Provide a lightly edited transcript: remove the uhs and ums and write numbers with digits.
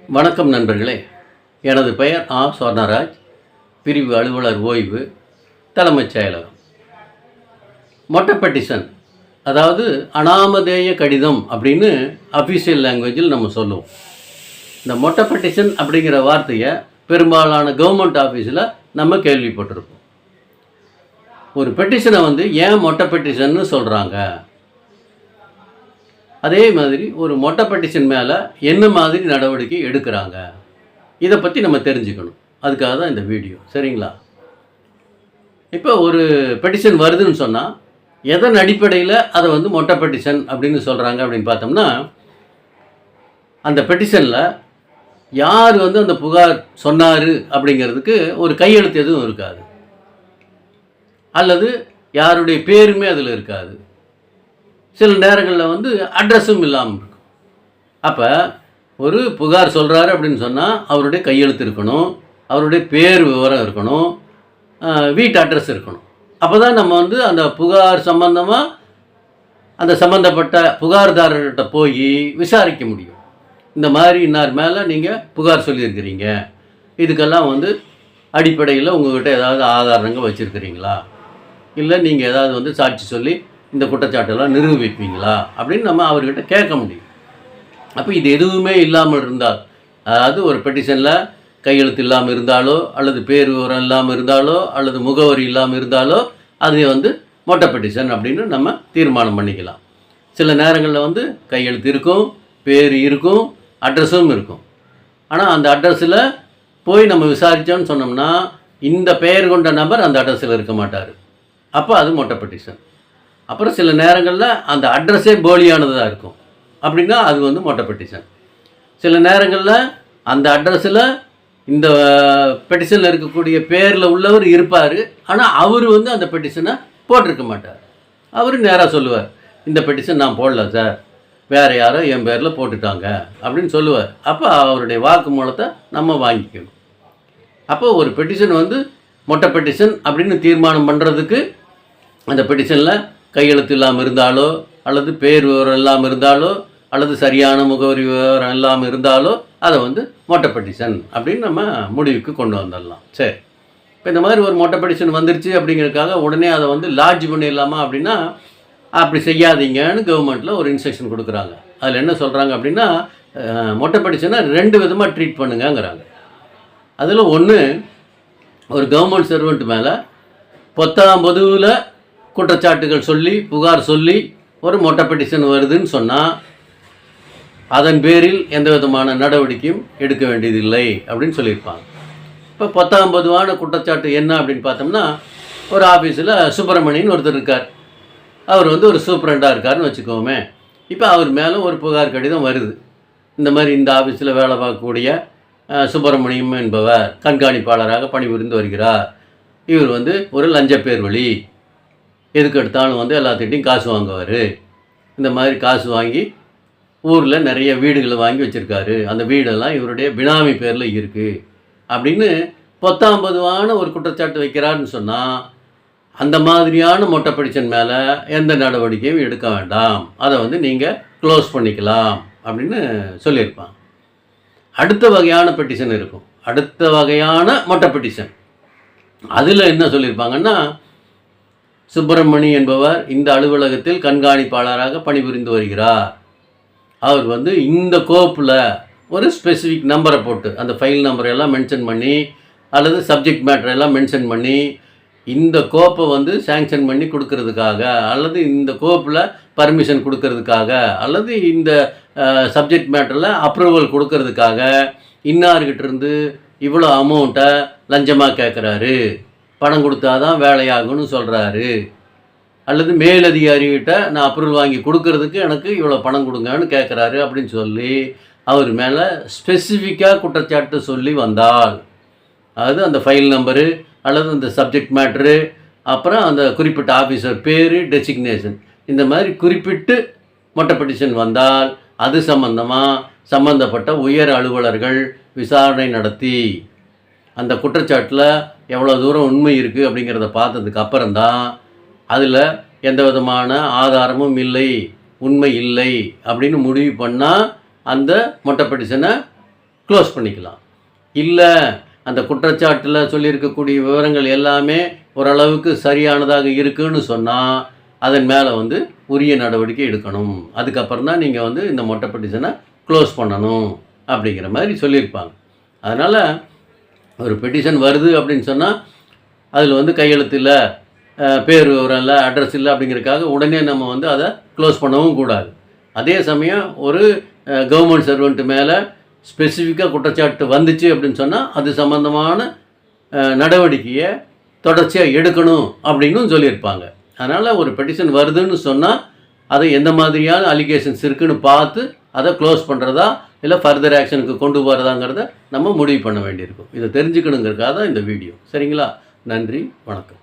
வணக்கம் நண்பர்களே. எனது பெயர் சொர்ணராஜ். பிரிவு அலுவலர் ஓய்வு, தலைமைச் செயலகம். மொட்டை பெட்டிஷன், அதாவது அனாமதேய கடிதம் அப்படின்னு அஃபிஷியல் லாங்குவேஜில் நம்ம சொல்லுவோம். இந்த மொட்டை பெட்டிஷன் அப்படிங்கிற வார்த்தையை பெரும்பாலான கவர்மெண்ட் ஆஃபீஸில் நம்ம கேள்விப்பட்டிருப்போம். ஒரு பெட்டிஷனை ஏன் மொட்டை பெட்டிஷன்னு சொல்கிறாங்க, அதே மாதிரி ஒரு மொட்டை பெட்டிஷன் மேலே என்ன மாதிரி நடவடிக்கை எடுக்கிறாங்க, இதை பற்றி நம்ம தெரிஞ்சுக்கணும். அதுக்காக தான் இந்த வீடியோ, சரிங்களா? இப்போ ஒரு பெட்டிஷன் வருதுன்னு சொன்னால் எதன் அடிப்படையில் அதை மொட்டை பெட்டிஷன் அப்படின்னு சொல்கிறாங்க அப்படின்னு பார்த்தோம்னா, அந்த பெட்டிஷனில் யார் அந்த புகார் சொன்னார் அப்படிங்கிறதுக்கு ஒரு கையெழுத்து எதுவும் இருக்காது, அல்லது யாருடைய பேருமே அதில் இருக்காது. சில நேரங்களில் அட்ரஸும் இல்லாமல் இருக்கும். அப்போ ஒரு புகார் சொல்கிறாரு அப்படின்னு சொன்னால் அவருடைய கையெழுத்து இருக்கணும், அவருடைய பேர் விவரம் இருக்கணும், வீட்டு அட்ரஸ் இருக்கணும். அப்போ தான் நம்ம அந்த புகார் சம்பந்தமாக அந்த சம்மந்தப்பட்ட புகார்தாரர்கிட்ட போய் விசாரிக்க முடியும். இந்த மாதிரி இன்னார் மேலே நீங்கள் புகார் சொல்லியிருக்கிறீங்க, இதுக்கெல்லாம் அடிப்படையில் உங்கள்கிட்ட ஏதாவது ஆதாரங்கள் வச்சுருக்கிறீங்களா, இல்லை நீங்கள் ஏதாவது சாட்சி சொல்லி இந்த குற்றச்சாட்டெல்லாம் நிரூபிப்பீங்களா அப்படின்னு நம்ம அவர்கிட்ட கேட்க முடியும். அப்போ இது எதுவுமே இல்லாமல் இருந்தால், அதாவது ஒரு பெட்டிஷனில் கையெழுத்து இல்லாமல் இருந்தாலோ, அல்லது பேர் விவரம் இல்லாமல் இருந்தாலோ, அல்லது முகவரி இல்லாமல் இருந்தாலோ, அது மொட்டை பெட்டிஷன் அப்படின்னு நம்ம தீர்மானம் பண்ணிக்கலாம். சில நேரங்களில் கையெழுத்து இருக்கும், பேர் இருக்கும், அட்ரஸும் இருக்கும். ஆனால் அந்த அட்ரஸில் போய் நம்ம விசாரித்தோன்னு சொன்னோம்னா இந்த பெயர் கொண்ட நபர் அந்த அட்ரஸில் இருக்க மாட்டார். அப்போ அது மொட்டை பெட்டிஷன். அப்புறம் சில நேரங்களில் அந்த அட்ரஸே போலியானதாக இருக்கும், அப்படின்னா அது மொட்டை பெட்டிஷன். சில நேரங்களில் அந்த அட்ரஸில் இந்த பெட்டிஷனில் இருக்கக்கூடிய பேரில் உள்ளவர் இருப்பார், ஆனால் அவர் அந்த பெட்டிஷனை போட்டிருக்க மாட்டார். அவர் நேராக சொல்லுவார், இந்த பெட்டிஷன் நான் போடல சார், வேறு யாரோ என் பேரில் போட்டுட்டாங்க அப்படின்னு சொல்லுவார். அப்போ அவருடைய வாக்கு மூலத்தை நம்ம வாங்கிக்கணும். அப்போ ஒரு பெட்டிஷன் மொட்டை பெட்டிஷன் அப்படின்னு தீர்மானம் பண்ணுறதுக்கு அந்த பெட்டிஷனில் கையெழுத்து இல்லாமல் இருந்தாலோ, அல்லது பேர் விவரம் இல்லாமல் இருந்தாலோ, அல்லது சரியான முகவரி விவரம் இல்லாமல் இருந்தாலோ அதை மொட்டை பெட்டிஷன் அப்படின்னு நம்ம முடிவுக்கு கொண்டு வந்துடலாம். சரி, இப்போ இந்த மாதிரி ஒரு மொட்டை பெட்டிஷன் வந்துருச்சு அப்படிங்கிறதுக்காக உடனே அதை லாட்ஜ் பண்ணிடலாமா அப்படின்னா அப்படி செய்யாதீங்கன்னு கவர்மெண்ட்டில் ஒரு இன்ஸ்ட்ரக்ஷன் கொடுக்குறாங்க. அதில் என்ன சொல்கிறாங்க அப்படின்னா, மொட்டை பெட்டிஷனை 2 விதமாக ட்ரீட் பண்ணுங்கங்கிறாங்க. அதில் ஒன்று, ஒரு கவர்மெண்ட் சர்வெண்ட் மேலே பொதுவில் குற்றச்சாட்டுகள் சொல்லி புகார் சொல்லி ஒரு மொட்டை பெட்டிஷன் வருதுன்னு சொன்னால் அதன் பேரில் எந்த விதமான நடவடிக்கையும் எடுக்க வேண்டியதில்லை அப்படின்னு சொல்லியிருப்பாங்க. இப்போ 19ஆன குற்றச்சாட்டு என்ன அப்படின்னு பார்த்தோம்னா, ஒரு ஆஃபீஸில் சுப்பிரமணியன் ஒருத்தர் இருக்கார். அவர் ஒரு சூப்பரண்டாக இருக்காருன்னு வச்சுக்கோமே. இப்போ அவர் மேலே ஒரு புகார் கடிதம் வருது. இந்த மாதிரி இந்த ஆஃபீஸில் வேலை பார்க்கக்கூடிய சுப்பிரமணியம் என்பவர் கண்காணிப்பாளராக பணிபுரிந்து வருகிறார். இவர் ஒரு லஞ்ச பேர் வழி, எதுக்கு எடுத்தாலும் எல்லாத்திட்டையும் காசு வாங்குவார். இந்த மாதிரி காசு வாங்கி ஊரில் நிறைய வீடுகளை வாங்கி வச்சுருக்காரு, அந்த வீடெல்லாம் இவருடைய பினாமி பேரில் இருக்குது அப்படின்னு 19ஆன ஒரு குற்றச்சாட்டு வைக்கிறாருன்னு சொன்னால் அந்த மாதிரியான மொட்டை பெட்டிஷன் மேலே எந்த நடவடிக்கையும் எடுக்க வேண்டாம், அதை நீங்கள் க்ளோஸ் பண்ணிக்கலாம் அப்படின்னு சொல்லியிருப்பாங்க. அடுத்த வகையான பெட்டிஷன் இருக்கும், அடுத்த வகையான மொட்டை பெட்டிஷன். அதில் என்ன சொல்லியிருப்பாங்கன்னா, சுப்பிரமணி என்பவர் இந்த அலுவலகத்தில் கண்காணிப்பாளராக பணிபுரிந்து வருகிறார். அவர் இந்த கோப்பில் ஒரு ஸ்பெசிஃபிக் நம்பரை போட்டு அந்த ஃபைல் நம்பரையெல்லாம் மென்ஷன் பண்ணி, அல்லது சப்ஜெக்ட் மேட்டரெல்லாம் மென்ஷன் பண்ணி, இந்த கோப்பை சேங்ஷன் பண்ணி கொடுக்கறதுக்காக, அல்லது இந்த கோப்பில் பர்மிஷன் கொடுக்கறதுக்காக, அல்லது இந்த சப்ஜெக்ட் மேட்டரில் அப்ரூவல் கொடுக்கறதுக்காக இன்னார்கிட்டேருந்து இவ்வளோ அமௌண்ட்டை லஞ்சமாக கேட்குறாரு, பணம் கொடுத்தா தான் வேலையாகும்னு சொல்கிறாரு, அல்லது மேலதிகாரிகிட்ட நான் அப்ரூவல் வாங்கி கொடுக்கறதுக்கு எனக்கு இவ்வளோ பணம் கொடுங்கன்னு கேட்குறாரு அப்படின்னு சொல்லி அவர் மேலே ஸ்பெசிஃபிக்காக குற்றச்சாட்டு சொல்லி வந்தால், அதாவது அந்த ஃபைல் நம்பரு அல்லது அந்த சப்ஜெக்ட் மேட்ரு, அப்புறம் அந்த குறிப்பிட்ட ஆஃபீஸர் பேர், டெசிக்னேஷன், இந்த மாதிரி குறிப்பிட்டு மொட்டை பெட்டிஷன் வந்தால் அது சம்பந்தப்பட்ட உயர் அலுவலர்கள் விசாரணை நடத்தி அந்த குற்றச்சாட்டில் எவ்வளோ தூரம் உண்மை இருக்குது அப்படிங்கிறத பார்த்ததுக்கு அப்புறம்தான் அதில் எந்த விதமான ஆதாரமும் இல்லை, உண்மை இல்லை அப்படின்னு முடிவு பண்ணால் அந்த மொட்டை பெட்டிஷனை க்ளோஸ் பண்ணிக்கலாம். இல்லை அந்த குற்றச்சாட்டில் சொல்லியிருக்கக்கூடிய விவரங்கள் எல்லாமே ஓரளவுக்கு சரியானதாக இருக்குன்னு சொன்னால் அதன் மேலே வந்து உரிய நடவடிக்கை எடுக்கணும். அதுக்கப்புறம் தான் நீங்கள் வந்து இந்த மொட்டை பெட்டிஷனை க்ளோஸ் பண்ணணும் அப்படிங்கிற மாதிரி சொல்லியிருப்பாங்க. அதனால் ஒரு பெட்டிஷன் வருது அப்படின்னு சொன்னால் அதில் வந்து கையெழுத்து இல்லை, பேர் விவரம் இல்லை, அட்ரஸ் இல்லை அப்படிங்கிறதுக்காக உடனே நம்ம வந்து அதை க்ளோஸ் பண்ணவும் கூடாது. அதே சமயம் ஒரு கவர்மெண்ட் சர்வெண்ட் மேலே ஸ்பெசிஃபிக்காக குற்றச்சாட்டு வந்துச்சு அப்படின்னு சொன்னால் அது சம்மந்தமான நடவடிக்கையை தொடர்ச்சியாக எடுக்கணும் அப்படின்னும் சொல்லியிருப்பாங்க. அதனால் ஒரு பெட்டிஷன் வருதுன்னு சொன்னால் அதை எந்த மாதிரியான அலிகேஷன்ஸ் இருக்குதுன்னு பார்த்து அதை க்ளோஸ் பண்ணுறதா இல்லை ஃபர்தர் ஆக்ஷனுக்கு கொண்டு போகிறதாங்கிறத நம்ம முடிவு பண்ண வேண்டியிருக்கும். இதை தெரிஞ்சுக்கணுங்கிறதுக்காக தான் இந்த வீடியோ. சரிங்களா? நன்றி, வணக்கம்.